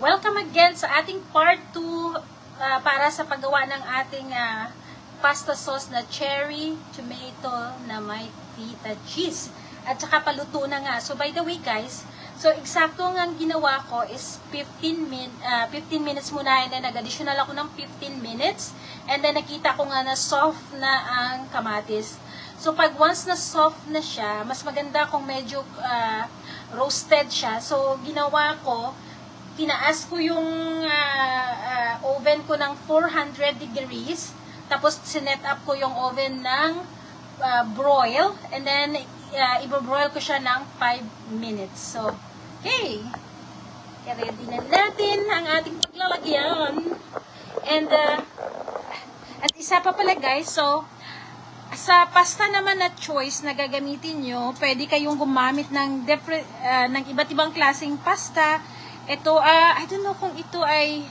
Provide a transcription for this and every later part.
Welcome again sa ating part 2 para sa paggawa ng ating pasta sauce na cherry tomato na may feta cheese. At saka paluto na nga. So by the way guys, so eksakto ang ginawa ko is 15 minutes muna, and then nag-additional ako ng 15 minutes. And then nakita ko nga na soft na ang kamatis. So pag once na soft na siya, mas maganda kung medyo roasted siya. So ginawa ko, tinaas ko yung oven ko ng 400 degrees. Tapos sinet up ko yung oven ng broil. And then i-broil ko siya ng 5 minutes. So, okay. Ready na natin ang ating paglalagyan. And at isa pa pala guys, so sa pasta naman na choice na gagamitin nyo, pwede kayong gumamit ng iba't ibang klaseng pasta. Ito, I don't know kung ito ay,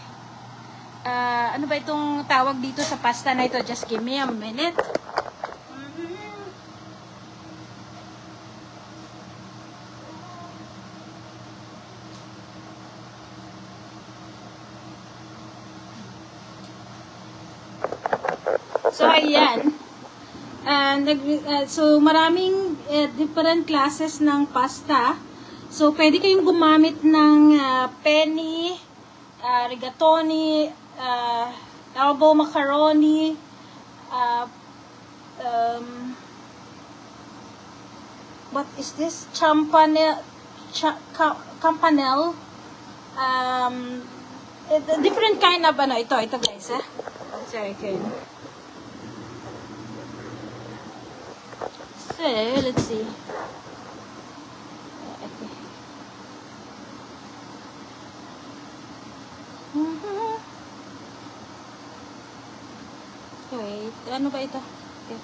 ano ba itong tawag dito sa pasta na ito? Just give me a minute. So, ayan. So, maraming different classes ng pasta. So, pwede kayong gumamit ng penny, rigatoni, elbow macaroni, what is this? Campanelle, different kind of ano, ito guys, sorry, okay. So, let's see. Wait, ano ba ito? Okay.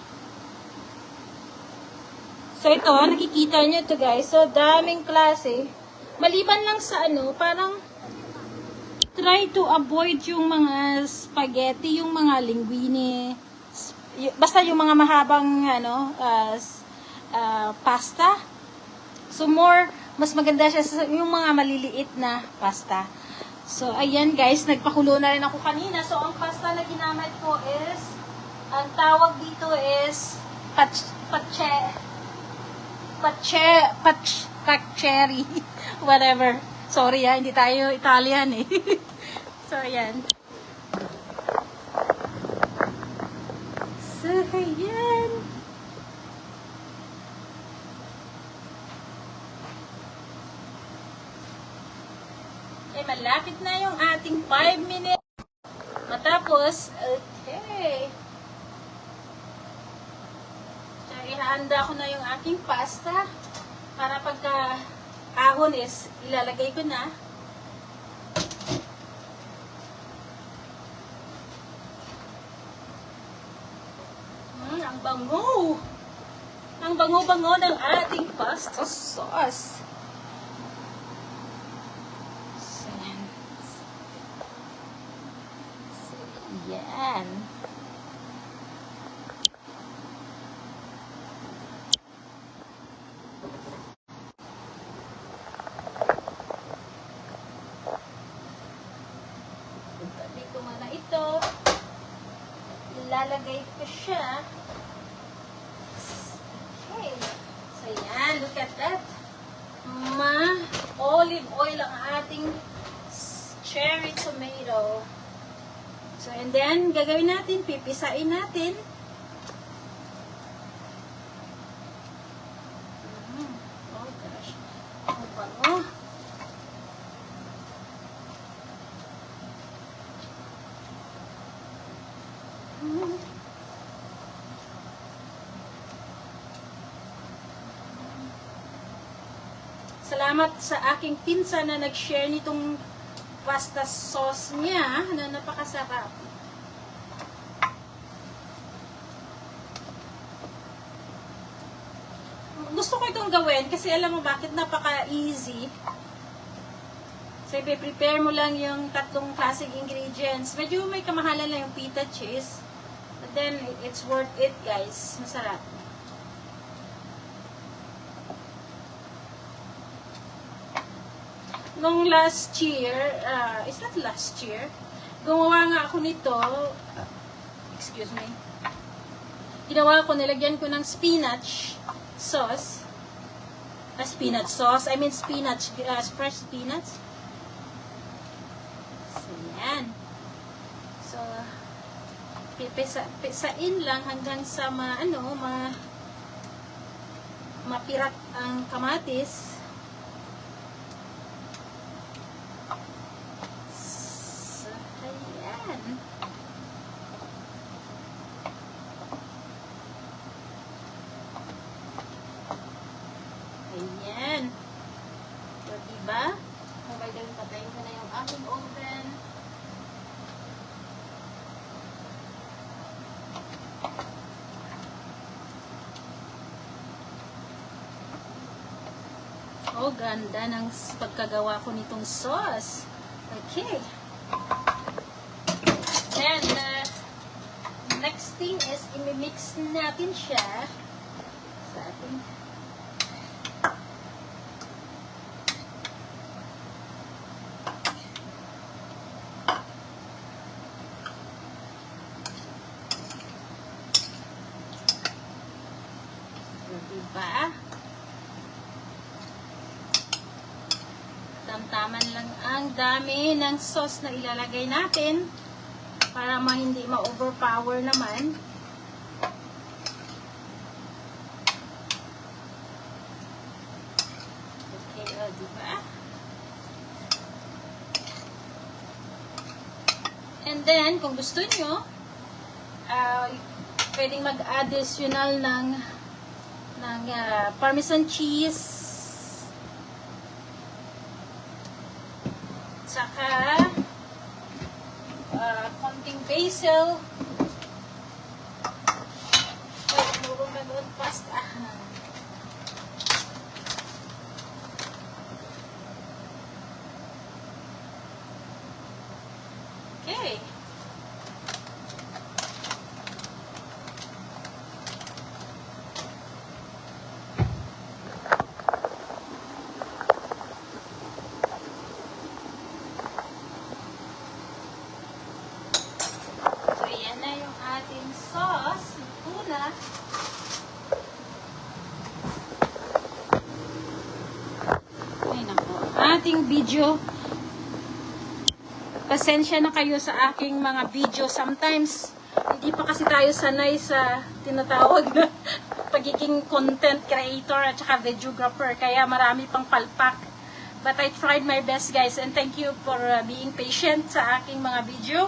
So, ito, nakikita nyo ito guys. So, daming klase. Maliban lang sa ano, parang try to avoid yung mga spaghetti, yung mga linguine, basta yung mga mahabang ano, pasta. So, mas maganda siya sa yung mga maliliit na pasta. So, ayan guys, nagpakulo na rin ako kanina. So, ang pasta na ginamit ko is, ang tawag dito is paccheri. Whatever. Sorry hindi tayo Italian eh. So, ayan. So, ayan. Malapit na yung ating 5 minutes. Matapos, okay. So, ihahanda ko na yung aking pasta. Para pagka ahon is, ilalagay ko na. Ang bango! Ang bango-bango ng ating pasta sauce. Yan. Tabi ko muna ito. Ilalagay ko siya. Okay. So, yan. Look at that. Olive oil ang ating cherry tomato. So, and then, gagawin natin, pipisain natin. Oh gosh. Ang bango. Salamat sa aking pinsan na nag-share nitong pasta sauce niya na napakasarap. Gusto ko itong gawin kasi alam mo bakit napaka-easy. So, i-prepare mo lang yung tatlong klaseng ingredients. Medyo may kamahalan lang yung feta cheese. But then, it's worth it guys. Masarap. nung last year, it's not last year, gumawa nga ako nito, excuse me, ginawa ko, nilagyan ko ng spinach sauce, spinach sauce, I mean spinach, fresh spinach. So, yan. So, pisain lang hanggang sa mapirat ang kamatis. So, ayan. Ayan. So, diba? Okay, then patayin ko na yung aking oven. Oh, ganda ng pagkagawa ko nitong sauce. Okay. Then, next thing is, imimix natin siya sa ating diba? Tamtaman lang ang dami ng sauce na ilalagay natin para hindi ma-overpower naman. Okay, diba? And then, kung gusto nyo, pwedeng mag-additional ng Parmesan cheese, saka konting basil. Pasta. Okay. Sauce, tuna. Ay nako, ating video. Pasensya na kayo sa aking mga video. Sometimes, hindi pa kasi tayo sanay sa tinatawag na pagiging content creator at saka videographer. Kaya marami pang palpak. But I tried my best, guys. And thank you for being patient sa aking mga video.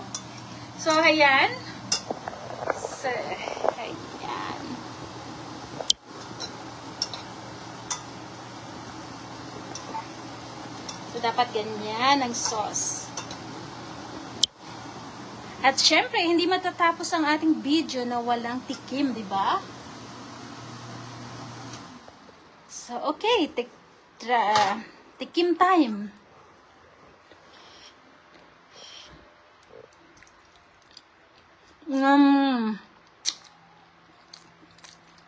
So, ayan. So, ayan. So, dapat ganyan ang sauce. At syempre, hindi matatapos ang ating video na walang tikim, di ba? So, okay. Tikim time.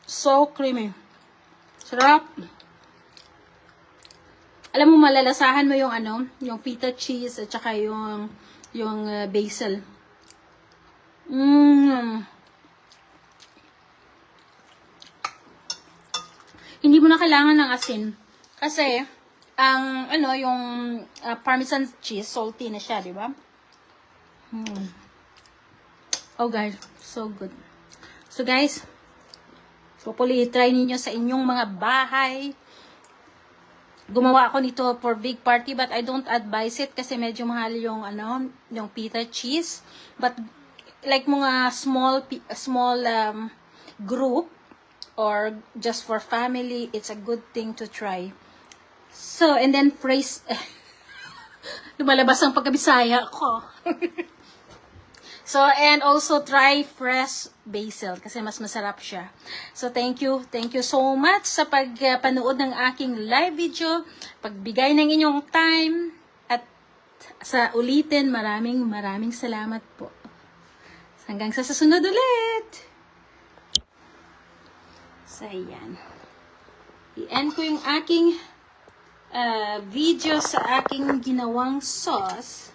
So creamy. Sarap. Alam mo, malalasahan mo yung yung feta cheese at saka yung basil. Hindi mo na kailangan ng asin kasi ang yung Parmesan cheese salty na siya, di ba? Oh guys, so good. So guys, hopefully try ninyo sa inyong mga bahay. Gumawa ako nito for big party but I don't advise it kasi medyo mahal yung yung feta cheese. But like mga small group or just for family, it's a good thing to try. So, and then lumalabas ang pagkabisaya ko. So, and also try fresh basil kasi mas masarap siya. So, thank you so much sa pagpanood ng aking live video, pagbigay ng inyong time, at sa ulitin, maraming salamat po. Hanggang sa susunod ulit. So, ayan. I-end ko yung aking video sa aking ginawang sauce.